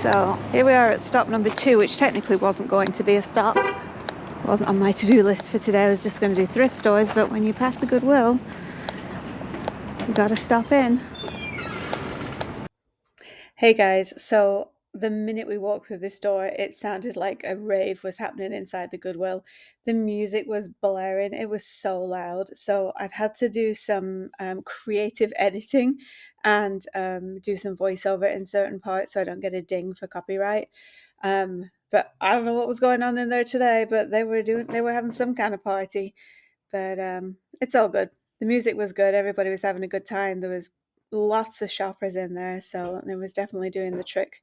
So here we are at stop number 2, which technically wasn't going to be a stop. It wasn't on my to-do list for today. I was just going to do thrift stores, but when you pass the Goodwill, you got to stop in. Hey guys, so the minute we walked through this door, it sounded like a rave was happening inside the Goodwill. The music was blaring. It was so loud. So I've had to do some creative editing and do some voiceover in certain parts so I don't get a ding for copyright. But I don't know what was going on in there today, but they were having some kind of party. But it's all good. The music was good. Everybody was having a good time. There was lots of shoppers in there, so it was definitely doing the trick.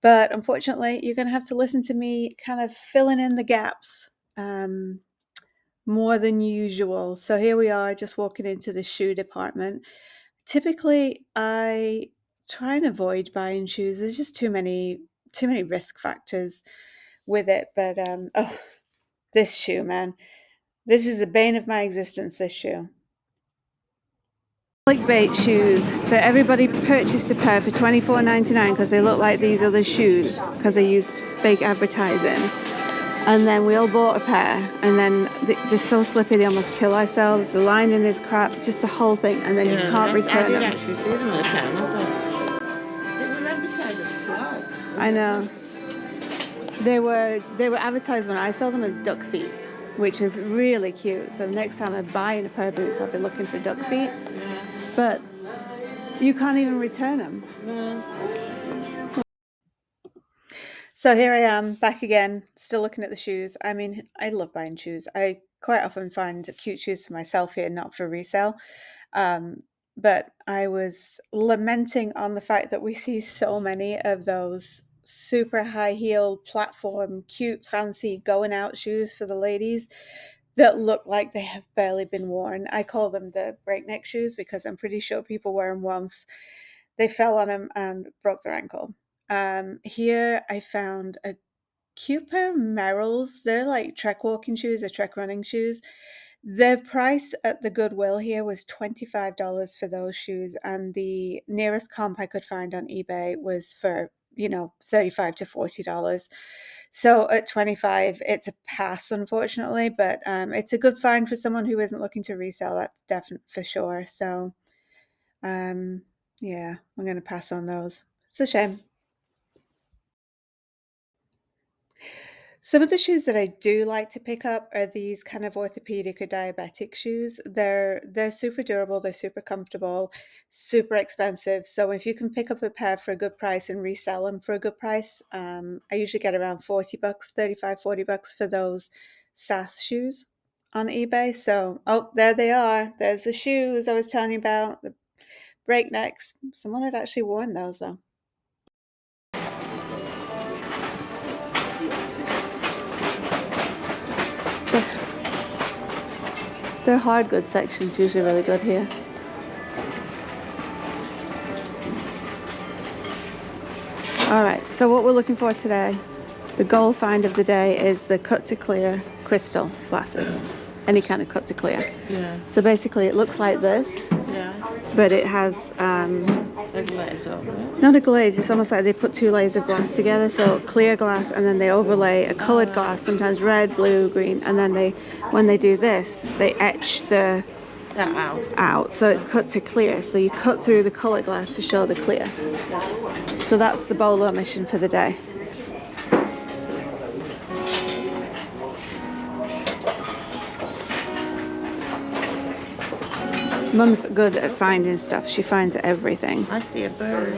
But unfortunately, you're going to have to listen to me kind of filling in the gaps more than usual. So here we are, just walking into the shoe department. Typically, I try and avoid buying shoes. There's just too many risk factors with it. But oh, this shoe, man. This is the bane of my existence, this shoe. Clickbait shoes that everybody purchased a pair for $24.99 because they look like these other shoes because they used fake advertising. And then we all bought a pair, and then they're so slippy they almost kill ourselves. The lining is crap, just the whole thing, and then you can't return them. I did actually see them at the time. I thought they were advertised as plugs. I know. They were advertised when I saw them as duck feet, which are really cute. So next time I buy a pair of boots, I'll be looking for duck feet. Yeah. But you can't even return them. No. So here I am, back again, still looking at the shoes. I mean, I love buying shoes. I quite often find cute shoes for myself here, not for resale. But I was lamenting on the fact that we see so many of those super high heel platform, cute, fancy going out shoes for the ladies that look like they have barely been worn. I call them the breakneck shoes because I'm pretty sure people wear them once. They fell on them and broke their ankle. Here I found a cute pair of Merrells. They're like trek walking shoes or trek running shoes. The price at the Goodwill here was $25 for those shoes, and the nearest comp I could find on eBay was for, $35 to $40. So at 25, it's a pass, unfortunately, but it's a good find for someone who isn't looking to resell. That's definite for sure. So, yeah, I'm going to pass on those. It's a shame. Some of the shoes that I do like to pick up are these kind of orthopedic or diabetic shoes. They're super durable, they're super comfortable, super expensive. So if you can pick up a pair for a good price and resell them for a good price, I usually get around $40, $35, $40 for those SAS shoes on eBay. So, oh, there they are. There's the shoes I was telling you about, the breaknecks. Someone had actually worn those though. Their hard goods section's usually really good here. Alright, so what we're looking for today, the goal find of the day is the cut to clear crystal glasses. Any kind of cut to clear. Yeah. So basically it looks like this, Yeah. but it has A glaze over it. not a glaze, it's almost like they put two layers of glass together, so clear glass, and then they overlay a coloured glass, sometimes red, blue, green, and then when they do this, they etch the out, so it's cut to clear, so you cut through the coloured glass to show the clear. So that's the bolo mission for the day. Mum's good at finding stuff. She finds everything. I see a bird.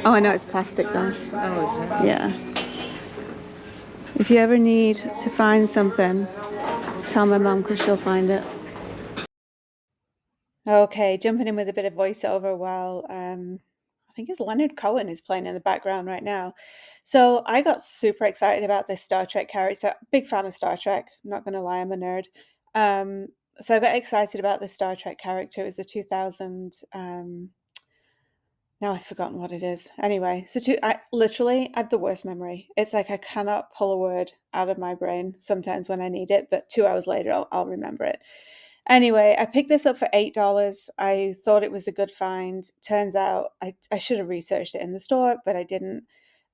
Oh, I know, it's plastic though. Oh, is it? Yeah. If you ever need to find something, tell my mum because she'll find it. Okay, jumping in with a bit of voiceover while I think it's Leonard Cohen is playing in the background right now. So I got super excited about this Star Trek character. Big fan of Star Trek. I'm not going to lie, I'm a nerd. So I got excited about this Star Trek character. It was the 2000. Now I've forgotten what it is. Anyway, so I have the worst memory. It's like I cannot pull a word out of my brain sometimes when I need it, but 2 hours later I'll remember it. Anyway, I picked this up for $8. I thought it was a good find. Turns out I should have researched it in the store, but I didn't.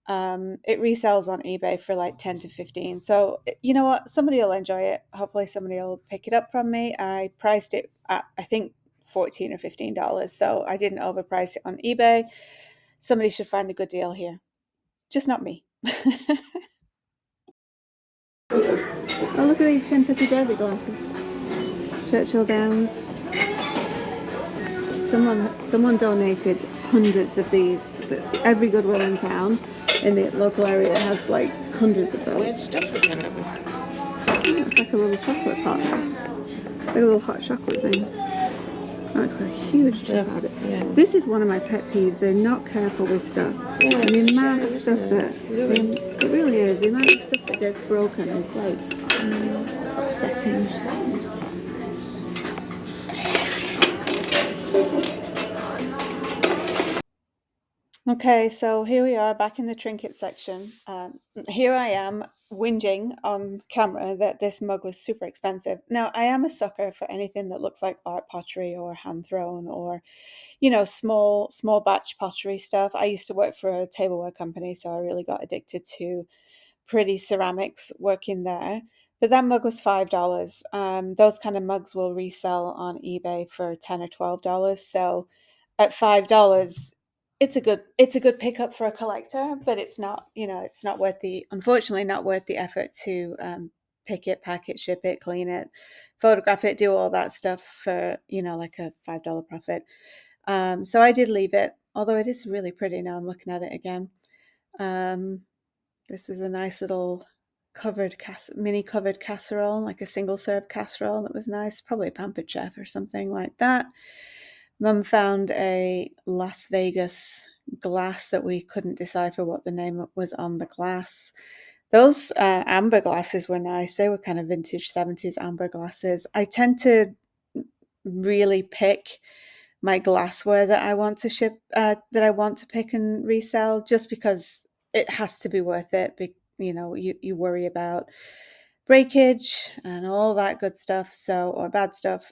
It resells on eBay for like 10 to 15. So, you know what? Somebody will enjoy it. Hopefully somebody will pick it up from me. I priced it at, I think, 14 or $15. So I didn't overprice it on eBay. Somebody should find a good deal here. Just not me. Oh, look at these Kentucky Derby glasses. Churchill Downs. Someone donated hundreds of these. Every Goodwill in town in the local area has like hundreds of those. Weird stuff again, have we? Oh, it's like a little chocolate pot. Like a little hot chocolate thing. Oh, it's got a huge chip out of it. Yeah. This is one of my pet peeves. They're not careful with stuff. Yeah, And the amount shame, of stuff isn't that it really is. The amount of stuff that gets broken is like upsetting. Okay, so here we are back in the trinket section. Here I am whinging on camera that this mug was super expensive. Now, I am a sucker for anything that looks like art pottery or hand thrown or, small batch pottery stuff. I used to work for a tableware company, so I really got addicted to pretty ceramics working there. But that mug was $5. Those kind of mugs will resell on eBay for $10 or $12. So at $5, it's a good pickup for a collector, but it's not worth the unfortunately not worth the effort to pick it, pack it, ship it, clean it, photograph it, do all that stuff for like a $5 profit. So I did leave it, although it is really pretty now. I'm looking at it again. Um, this is a nice little mini covered casserole, like a single serve casserole that was nice. Probably a Pampered Chef or something like that. Mum found a Las Vegas glass that we couldn't decipher what the name was on the glass. Those amber glasses were nice. They were kind of vintage 70s amber glasses. I tend to really pick my glassware that I want to that I want to pick and resell, just because it has to be worth it. You worry about breakage and all that good stuff, or bad stuff.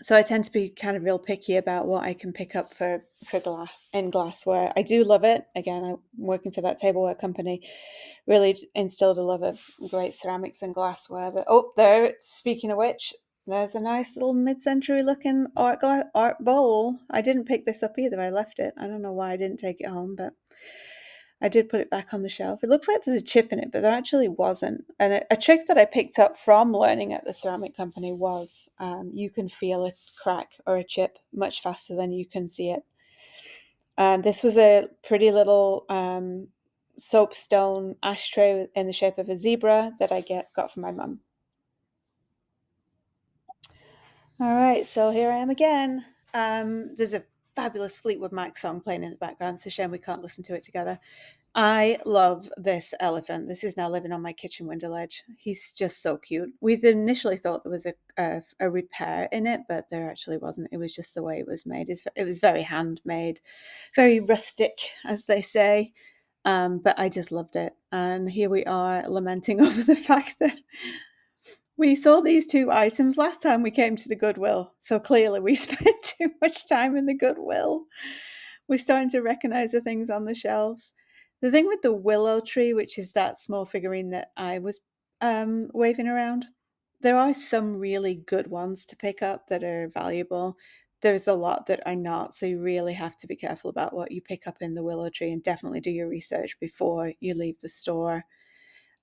So I tend to be kind of real picky about what I can pick up for glassware. I do love it. Again, I'm working for that tableware company. Really instilled a love of great ceramics and glassware. But there. Speaking of which, there's a nice little mid-century looking art bowl. I didn't pick this up either. I left it. I don't know why I didn't take it home, but I did put it back on the shelf. It looks like there's a chip in it, but there actually wasn't. And a trick that I picked up from learning at the ceramic company was you can feel a crack or a chip much faster than you can see it. This was a pretty little soapstone ashtray in the shape of a zebra that I got from my mum. All right, so here I am again. There's a fabulous Fleetwood Mac song playing in the background. It's a shame we can't listen to it together. I love this elephant. This is now living on my kitchen window ledge. He's just so cute. We initially thought there was a repair in it, but there actually wasn't. It was just the way it was made. It was very handmade, very rustic, as they say. But I just loved it. And here we are lamenting over the fact that we saw these two items last time we came to the Goodwill. So clearly we spent too much time in the Goodwill. We're starting to recognize the things on the shelves. The thing with the willow tree, which is that small figurine that I was waving around, there are some really good ones to pick up that are valuable. There's a lot that are not, so you really have to be careful about what you pick up in the willow tree and definitely do your research before you leave the store.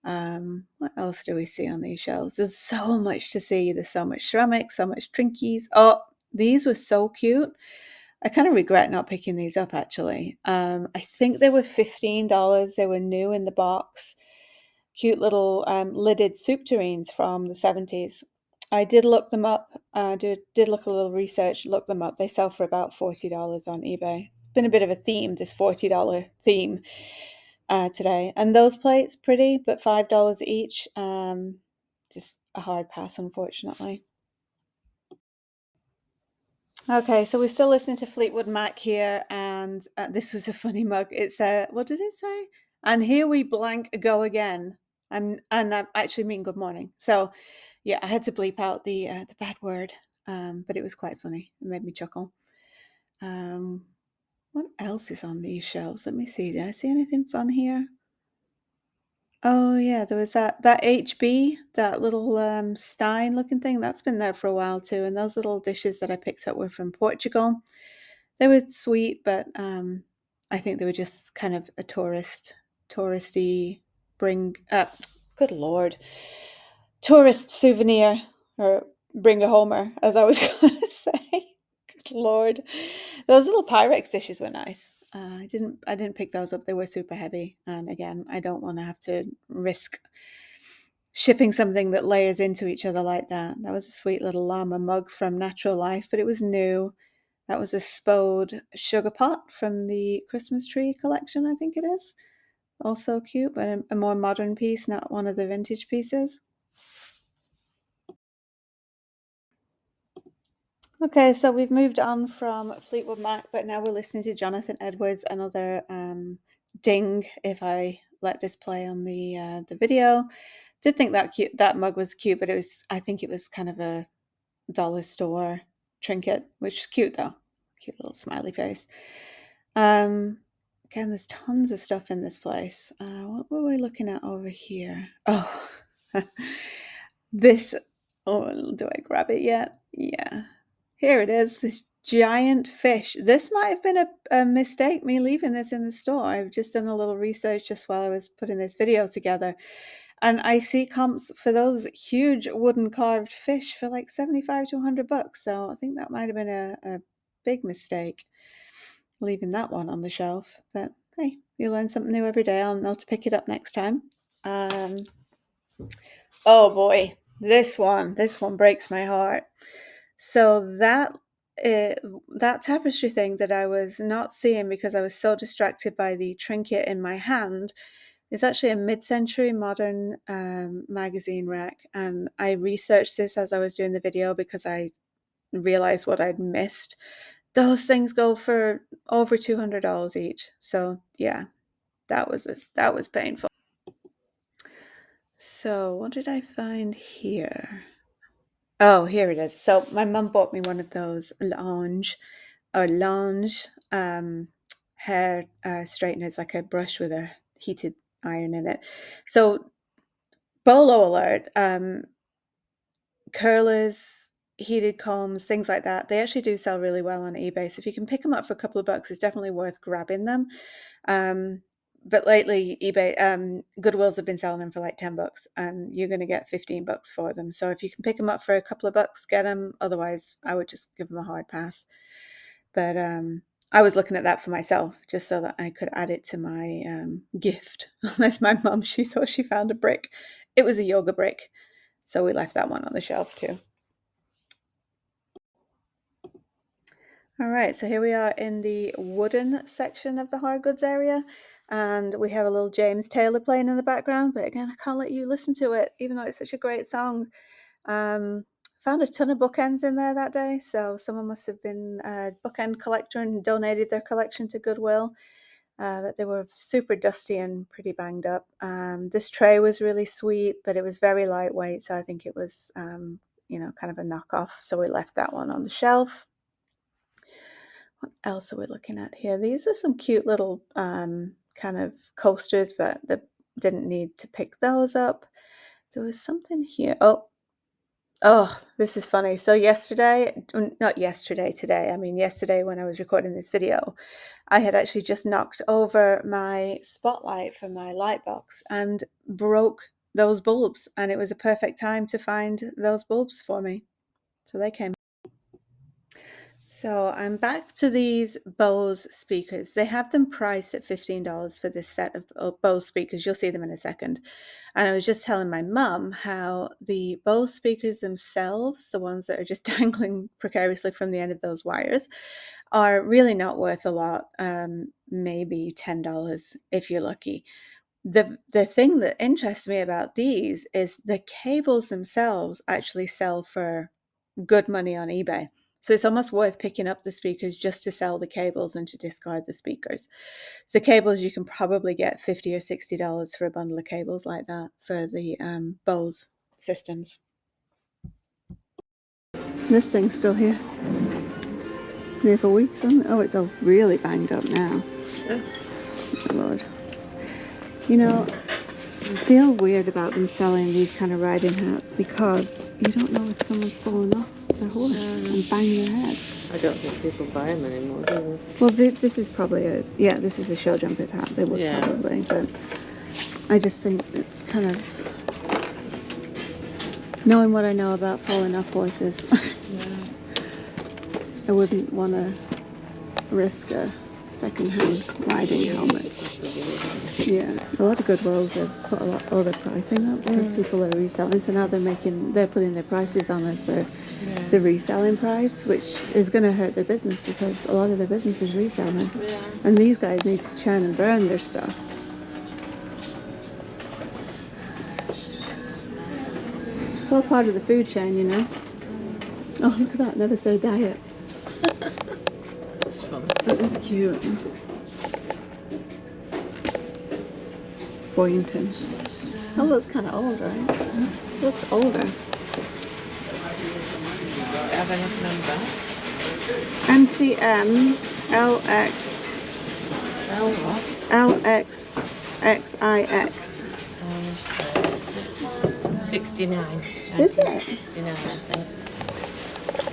What else do we see on these shelves? There's so much to see. There's so much ceramics, so much trinkies. Oh, these were so cute. I kind of regret not picking these up actually. I think they were $15. They were new in the box. Cute little lidded soup tureens from the 70s. I did look them up. Did look a little research, look them up. They sell for about $40 on eBay. Been a bit of a theme, this $40 theme today. And those plates, pretty, but $5 each. Just a hard pass, unfortunately. Okay, so we're still listening to Fleetwood Mac here, and this was a funny mug. It said, what did it say? And here we blank go again. And I actually mean good morning. So, yeah, I had to bleep out the bad word, but it was quite funny. It made me chuckle. Um, What else is on these shelves? Let me see. Did I see anything fun here? Oh yeah, there was that HB, that little stein looking thing. That's been there for a while too. And those little dishes that I picked up were from Portugal. They were sweet, but I think they were just kind of a touristy bring. Good lord, tourist souvenir or bring a homer, as I was going to say. Good lord, those little Pyrex dishes were nice. I didn't pick those up. They were super heavy, and again, I don't want to have to risk shipping something that layers into each other like that. That was a sweet little llama mug from Natural Life, but it was new. That was a Spode sugar pot from the Christmas tree collection, I think it is. Also cute, but a more modern piece, not one of the vintage pieces. Okay, so we've moved on from Fleetwood Mac, but now we're listening to Jonathan Edwards, another ding if I let this play on the video. Did think that mug was cute, but I think it was kind of a dollar store trinket, which is cute though. Cute little smiley face. Um, Again, there's tons of stuff in this place. What were we looking at over here? Oh, this. Oh, do I grab it yet? Yeah. Here it is, this giant fish. This might have been a mistake, me leaving this in the store. I've just done a little research just while I was putting this video together. And I see comps for those huge wooden carved fish for like 75 to $100. So I think that might have been a big mistake leaving that one on the shelf. But hey, you learn something new every day. I'll know to pick it up next time. Um, oh boy, this one breaks my heart. So that tapestry thing that I was not seeing because I was so distracted by the trinket in my hand is actually a mid-century modern magazine rack, and I researched this as I was doing the video because I realized what I'd missed. Those things go for over $200 each. So yeah, that was painful. So what did I find here? Oh, here it is. So my mum bought me one of those lounge hair straighteners, like a brush with a heated iron in it. So bolo alert, curlers, heated combs, things like that. They actually do sell really well on eBay. So if you can pick them up for a couple of bucks, it's definitely worth grabbing them. Um, but lately, Goodwills have been selling them for like $10, and you're going to get $15 for them. So if you can pick them up for a couple of bucks, get them. Otherwise, I would just give them a hard pass. But I was looking at that for myself, just so that I could add it to my gift. Unless my mum, she thought she found a brick. It was a yoga brick. So we left that one on the shelf too. All right, so here we are in the wooden section of the hard goods area, and we have a little James Taylor playing in the background, but again, I can't let you listen to it, even though it's such a great song. Um, Found a ton of bookends in there that day, so someone must have been a bookend collector and donated their collection to Goodwill. But they were super dusty and pretty banged up. This tray was really sweet, but it was very lightweight, so I think it was, kind of a knockoff. So we left that one on the shelf. What else are we looking at here? These are some cute little kind of coasters, but they didn't need to pick those up. There was something here. Oh, this is funny. So not yesterday, today. I mean, yesterday when I was recording this video, I had actually just knocked over my spotlight for my light box and broke those bulbs. And it was a perfect time to find those bulbs for me. So they came. So I'm back to these Bose speakers. They have them priced at $15 for this set of Bose speakers. You'll see them in a second. And I was just telling my mum how the Bose speakers themselves, the ones that are just dangling precariously from the end of those wires, are really not worth a lot. Maybe $10 if you're lucky. The thing that interests me about these is the cables themselves actually sell for good money on eBay. So it's almost worth picking up the speakers just to sell the cables and to discard the speakers. The cables, you can probably get $50 or $60 for a bundle of cables like that for the Bose systems. This thing's still here. There for weeks, hasn't it? Oh, it's all really banged up now. Yeah. Oh, Lord. You know, I feel weird about them selling these kind of riding hats because you don't know if someone's fallen off their horse and banged their head. I don't think people buy them anymore, do they? Well, this is probably this is a show jumper's hat. They would probably, but I just think it's kind of, knowing what I know about falling off horses, I wouldn't want to risk a second-hand riding helmet. Yeah, a lot of Goodwills have put a lot of their pricing up because people are reselling. So now they're putting their prices on as the reselling price, which is going to hurt their business because a lot of their business is resellers, and these guys need to churn and burn their stuff. It's all part of the food chain, you know. Oh, look at that! Never say diet. That's fun. That is cute. Boynton. That looks kind of old, right? It looks older. Have enough number? MCM LX L what? LXXIX. 69. Is it? 69, I think.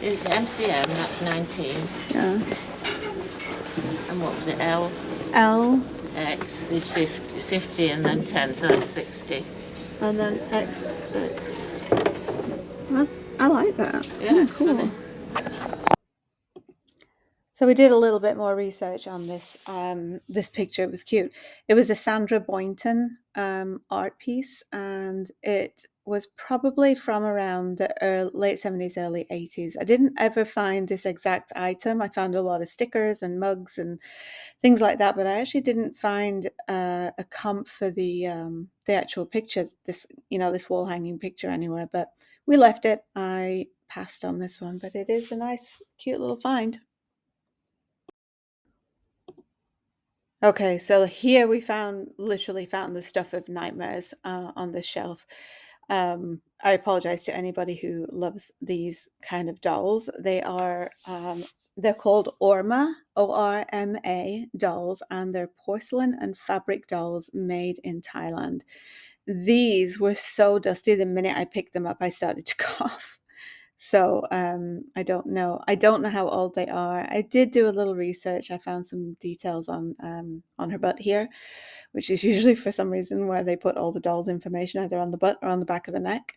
It's MCM, that's 19. Yeah. And what was it? L? L X is 50 and then 10, so that's 60. and then XX. I like that. It's kind of cool. Funny. So we did a little bit more research on this. This picture, it was cute. It was a Sandra Boynton art piece, and it was probably from around the late 70s, early 80s. I didn't ever find this exact item. I found a lot of stickers and mugs and things like that, but I actually didn't find a comp for the actual picture. This wall hanging picture anywhere. But we left it. I passed on this one, but it is a nice, cute little find. Okay, so here we literally found the stuff of nightmares on this shelf. I apologize to anybody who loves these kind of dolls. They're called Orma, ORMA dolls, and they're porcelain and fabric dolls made in Thailand. These were so dusty. The minute I picked them up, I started to cough. So I don't know. I don't know how old they are. I did do a little research. I found some details on her butt here, which is usually for some reason where they put all the dolls' information either on the butt or on the back of the neck.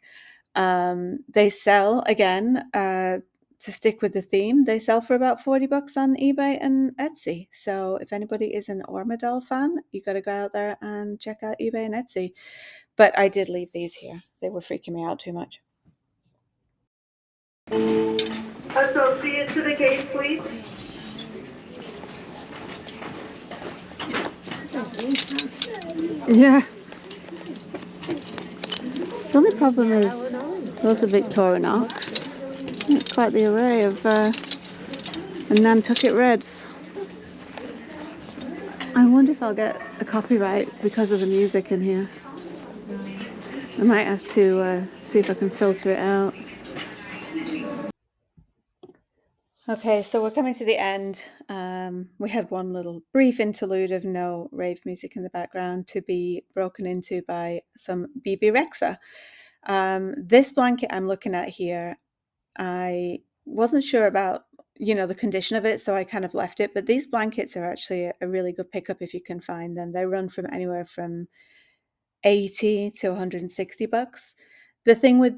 They sell again to stick with the theme. They sell for about $40 on eBay and Etsy. So if anybody is an Orma doll fan, you got to go out there and check out eBay and Etsy. But I did leave these here. They were freaking me out too much. Associate to the gate, please. Yeah. The only problem is those are Victorinox. It's quite the array of Nantucket Reds. I wonder if I'll get a copyright because of the music in here. I might have to see if I can filter it out. Okay, so we're coming to the end. We had one little brief interlude of no rave music in the background to be broken into by some BB Rexa. This blanket I'm looking at here, I wasn't sure about, the condition of it, so I kind of left it. But these blankets are actually a really good pickup if you can find them. They run from anywhere from $80 to $160. The thing with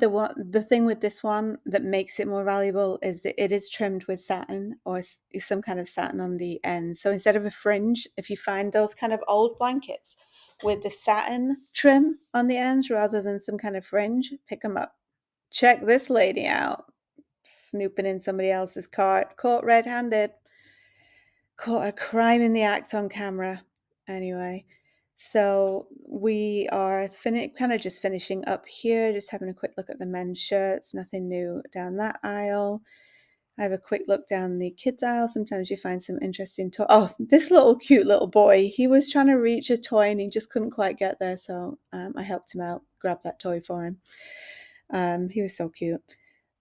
this one that makes it more valuable is that it is trimmed with satin or some kind of satin on the end. So instead of a fringe, if you find those kind of old blankets with the satin trim on the ends rather than some kind of fringe, pick them up. Check this lady out, snooping in somebody else's cart, caught red-handed, caught a crime in the act on camera. Anyway. So we are kind of just finishing up here, just having a quick look at the men's shirts. Nothing new down that aisle. I have a quick look down the kids aisle. Sometimes you find some interesting toys. Oh, this little cute little boy. He was trying to reach a toy and he just couldn't quite get there. So I helped him out, grab that toy for him. He was so cute.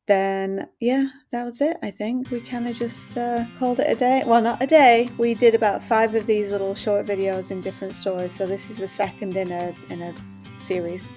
then yeah, that was it. I think we kind of just called it a day. Well, not a day. We did about 5 of these little short videos in different stores, so this is the second in a series.